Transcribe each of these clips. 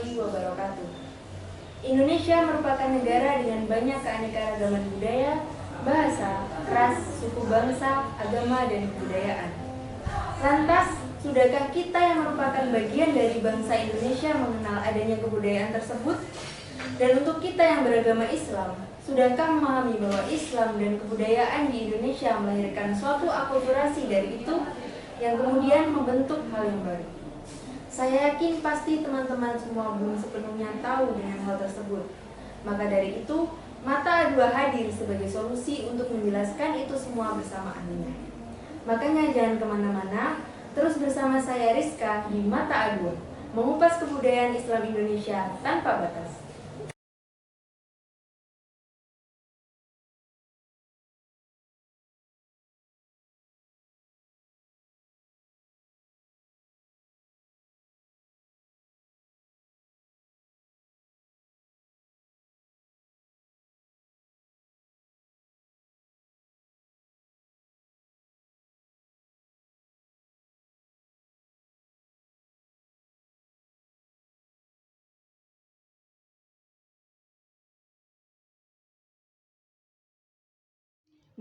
warahmatullahi wabarakatuh. Indonesia merupakan negara dengan banyak keanekaragaman budaya, bahasa, ras, suku bangsa, agama, dan kebudayaan. Lantas, sudahkah kita yang merupakan bagian dari bangsa Indonesia mengenal adanya kebudayaan tersebut? Dan untuk kita yang beragama Islam, sudahkah memahami bahwa Islam dan kebudayaan di Indonesia melahirkan suatu akulturasi dari itu yang kemudian membentuk hal yang baru? Saya yakin pasti teman-teman semua belum sepenuhnya tahu dengan hal tersebut. Maka dari itu, Mata A2 hadir sebagai solusi untuk menjelaskan itu semua bersamaannya. Makanya jangan kemana-mana, terus bersama saya Rizka di Mata A2, mengupas kebudayaan Islam Indonesia tanpa batas.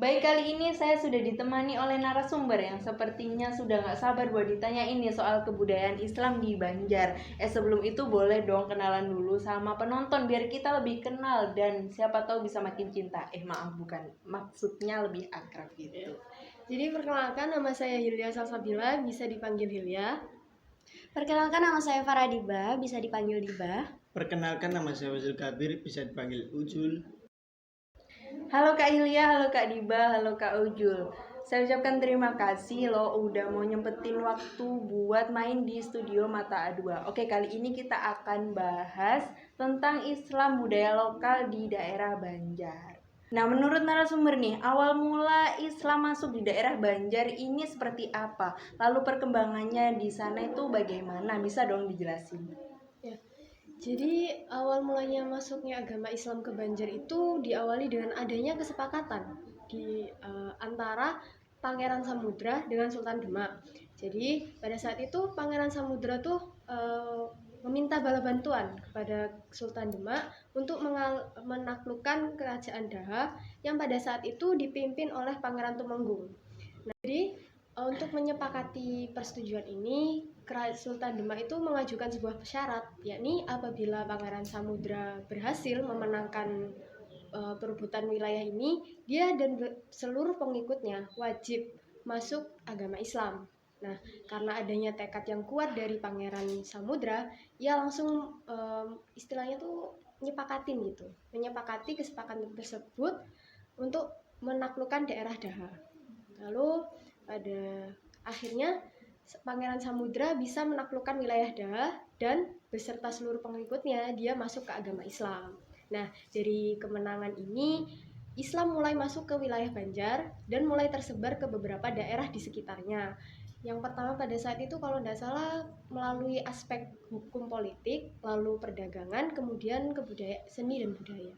Baik, kali ini saya sudah ditemani oleh narasumber yang sepertinya sudah gak sabar buat ditanya ini soal kebudayaan Islam di Banjar. Sebelum itu boleh dong kenalan dulu sama penonton biar kita lebih kenal dan siapa tahu bisa makin cinta. Maaf, bukan. Maksudnya lebih akrab gitu. Jadi perkenalkan, nama saya Hilya Salsabila, bisa dipanggil Hilya. Perkenalkan, nama saya Faradiba, bisa dipanggil Diba. Perkenalkan, nama saya Wazil Kabir, bisa dipanggil Ujul. Halo Kak Hilya, halo Kak Diba, halo Kak Ujul. Saya ucapkan terima kasih loh udah mau nyempetin waktu buat main di studio Mata A2. Oke, kali ini kita akan bahas tentang Islam budaya lokal di daerah Banjar. Nah, menurut narasumber nih, awal mula Islam masuk di daerah Banjar ini seperti apa? Lalu perkembangannya di sana itu bagaimana? Bisa dong dijelasin? Ya, jadi awal mulanya masuknya agama Islam ke Banjar itu diawali dengan adanya kesepakatan di antara Pangeran Samudra dengan Sultan Demak. Jadi pada saat itu Pangeran Samudra tuh meminta bala bantuan kepada Sultan Demak untuk menaklukkan kerajaan Daha yang pada saat itu dipimpin oleh Pangeran Tumenggung. Nah, jadi untuk menyepakati persetujuan ini, Sultan Demak itu mengajukan sebuah syarat, yakni apabila Pangeran Samudra berhasil memenangkan perebutan wilayah ini, dia dan seluruh pengikutnya wajib masuk agama Islam. Nah, karena adanya tekad yang kuat dari Pangeran Samudra, ia langsung istilahnya tuh menyepakati kesepakatan tersebut untuk menaklukkan daerah Daha. Lalu pada akhirnya Pangeran Samudra bisa menaklukkan wilayah Daha dan beserta seluruh pengikutnya dia masuk ke agama Islam. Nah, dari kemenangan ini Islam mulai masuk ke wilayah Banjar dan mulai tersebar ke beberapa daerah di sekitarnya. Yang pertama pada saat itu kalau tidak salah melalui aspek hukum politik, lalu perdagangan, kemudian seni dan budaya.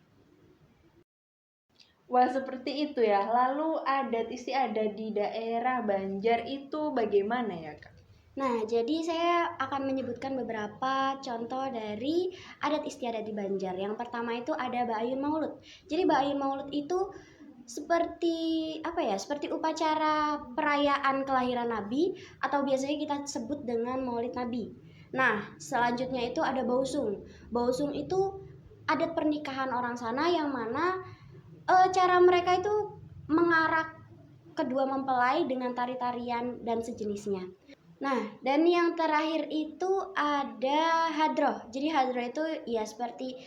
Wah, seperti itu ya. Lalu adat istiadat di daerah Banjar itu bagaimana ya, Kak? Nah, jadi saya akan menyebutkan beberapa contoh dari adat istiadat di Banjar. Yang pertama itu ada Ba'ayun Maulud. Jadi Ba'ayun Maulud itu seperti seperti upacara perayaan kelahiran Nabi atau biasanya kita sebut dengan Maulid Nabi. Nah, selanjutnya itu ada Bausung. Bausung itu adat pernikahan orang sana yang mana cara mereka itu mengarak kedua mempelai dengan tari-tarian dan sejenisnya. Nah, dan yang terakhir itu ada hadroh. Jadi hadroh itu ya seperti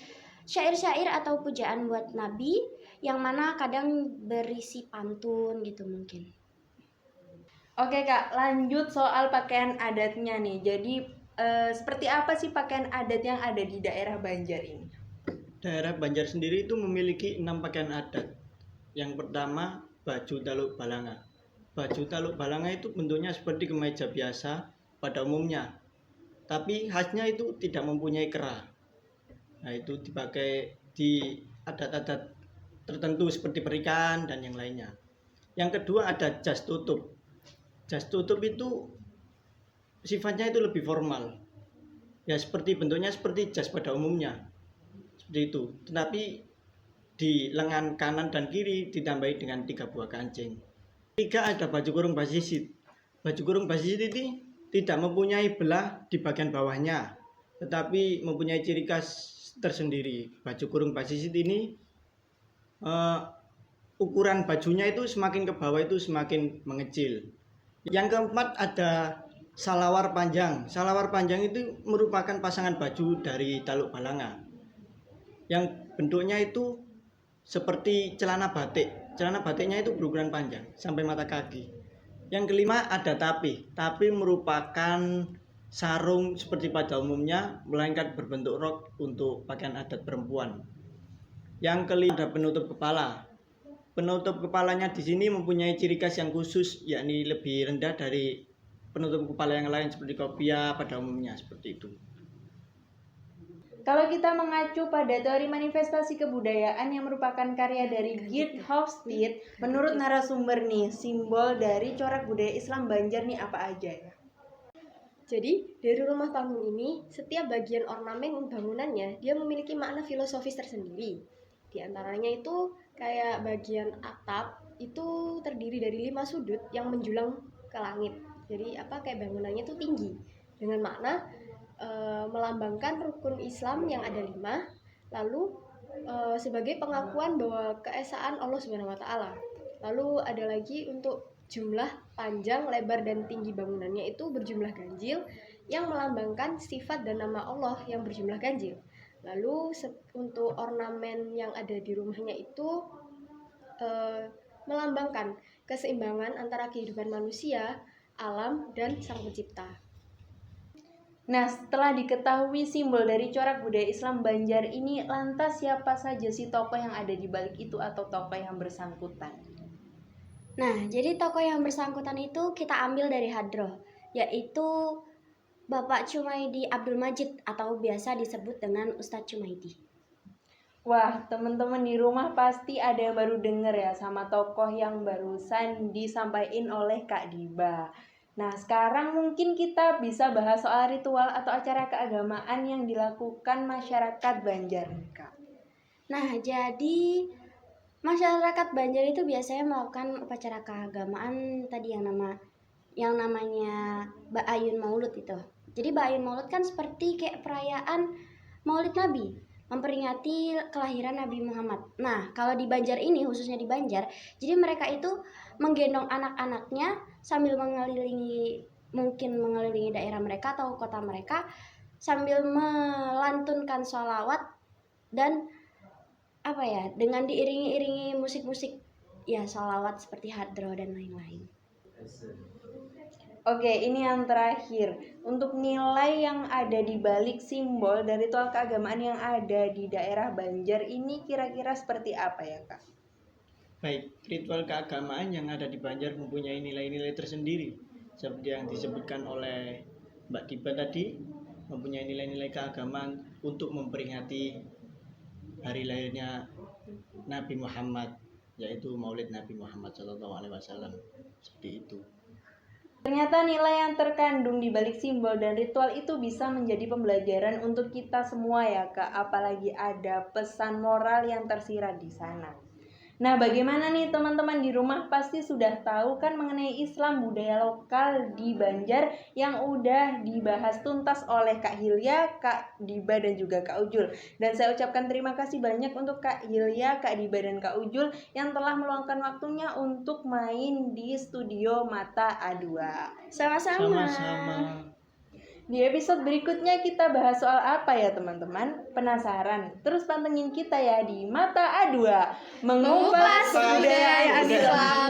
syair-syair atau pujaan buat Nabi yang mana kadang berisi pantun gitu mungkin. Oke Kak, lanjut soal pakaian adatnya nih. Jadi seperti apa sih pakaian adat yang ada di daerah Banjar ini? Daerah Banjar sendiri itu memiliki 6 pakaian adat. Yang pertama, baju taluk balanga. Baju taluk balanga itu bentuknya seperti kemeja biasa pada umumnya, tapi khasnya itu tidak mempunyai kerah. Nah, itu dipakai di adat-adat tertentu seperti pernikahan dan yang lainnya. Yang kedua ada jas tutup. Jas tutup itu sifatnya itu lebih formal. Ya bentuknya seperti jas pada umumnya. Seperti itu. Tetapi di lengan kanan dan kiri ditambahi dengan 3 buah kancing. 3 ada baju kurung basisit. Baju kurung basisit ini tidak mempunyai belah di bagian bawahnya, tetapi mempunyai ciri khas tersendiri. Baju kurung basisit ini ukuran bajunya itu semakin ke bawah itu semakin mengecil. Yang keempat ada salawar panjang. Salawar panjang itu merupakan pasangan baju dari taluk balanga, yang bentuknya itu seperti celana batik. Celana batiknya itu berukuran panjang sampai mata kaki. Yang kelima ada tapi. Tapi merupakan sarung seperti pada umumnya, melainkan berbentuk rok untuk pakaian adat perempuan. Yang kelima ada penutup kepala. Penutup kepalanya di sini mempunyai ciri khas yang khusus, yakni lebih rendah dari penutup kepala yang lain seperti kopiah pada umumnya, seperti itu. Kalau kita mengacu pada teori manifestasi kebudayaan yang merupakan karya dari Geert Hofstede, menurut narasumber nih, simbol dari corak budaya Islam Banjar nih apa aja ya? Jadi, dari rumah panggung ini, setiap bagian ornamen bangunannya, dia memiliki makna filosofis tersendiri. Di antaranya itu, kayak bagian atap, itu terdiri dari 5 sudut yang menjulang ke langit. Jadi, kayak bangunannya itu tinggi. Dengan makna, melambangkan rukun Islam yang ada 5, lalu sebagai pengakuan bahwa keesaan Allah Subhanahu wa Ta'ala. Lalu ada lagi untuk jumlah panjang, lebar, dan tinggi bangunannya itu berjumlah ganjil yang melambangkan sifat dan nama Allah yang berjumlah ganjil. Lalu untuk ornamen yang ada di rumahnya itu melambangkan keseimbangan antara kehidupan manusia, alam, dan Sang Pencipta. Nah, setelah diketahui simbol dari corak budaya Islam Banjar ini, lantas siapa saja sih tokoh yang ada di balik itu atau tokoh yang bersangkutan? Nah, jadi tokoh yang bersangkutan itu kita ambil dari Hadroh, yaitu Bapak Cumaidi Abdul Majid atau biasa disebut dengan Ustadz Cumaidi. Wah, teman-teman di rumah pasti ada yang baru denger ya sama tokoh yang barusan disampaikan oleh Kak Diba. Nah, sekarang mungkin kita bisa bahas soal ritual atau acara keagamaan yang dilakukan masyarakat Banjar, Kak. Nah, jadi masyarakat Banjar itu biasanya melakukan upacara keagamaan tadi yang namanya Ba'ayun Maulud itu. Jadi Ba'ayun Maulud kan seperti kayak perayaan Maulid Nabi, memperingati kelahiran Nabi Muhammad. Nah, kalau di Banjar ini, khususnya di Banjar, jadi mereka itu menggendong anak-anaknya sambil mengelilingi daerah mereka atau kota mereka sambil melantunkan sholawat dan dengan diiringi musik-musik ya sholawat seperti hadroh dan lain-lain. Oke, ini yang terakhir. Untuk nilai yang ada di balik simbol dan ritual keagamaan yang ada di daerah Banjar ini kira-kira seperti apa ya, Kak? Baik, ritual keagamaan yang ada di Banjar mempunyai nilai-nilai tersendiri. Seperti yang disebutkan oleh Mbak Diba tadi, mempunyai nilai-nilai keagamaan untuk memperingati hari lahirnya Nabi Muhammad, yaitu Maulid Nabi Muhammad SAW. Seperti itu. Ternyata nilai yang terkandung di balik simbol dan ritual itu bisa menjadi pembelajaran untuk kita semua ya, Kak. Apalagi ada pesan moral yang tersirat di sana. Nah, bagaimana nih teman-teman di rumah pasti sudah tahu kan mengenai Islam budaya lokal di Banjar yang udah dibahas tuntas oleh Kak Hilya, Kak Diba, dan juga Kak Ujul. Dan saya ucapkan terima kasih banyak untuk Kak Hilya, Kak Diba, dan Kak Ujul yang telah meluangkan waktunya untuk main di studio Mata A2. Sama-sama. Di episode berikutnya kita bahas soal apa ya teman-teman? Penasaran? Terus pantengin kita ya di Mata A2, mengupas budaya Islam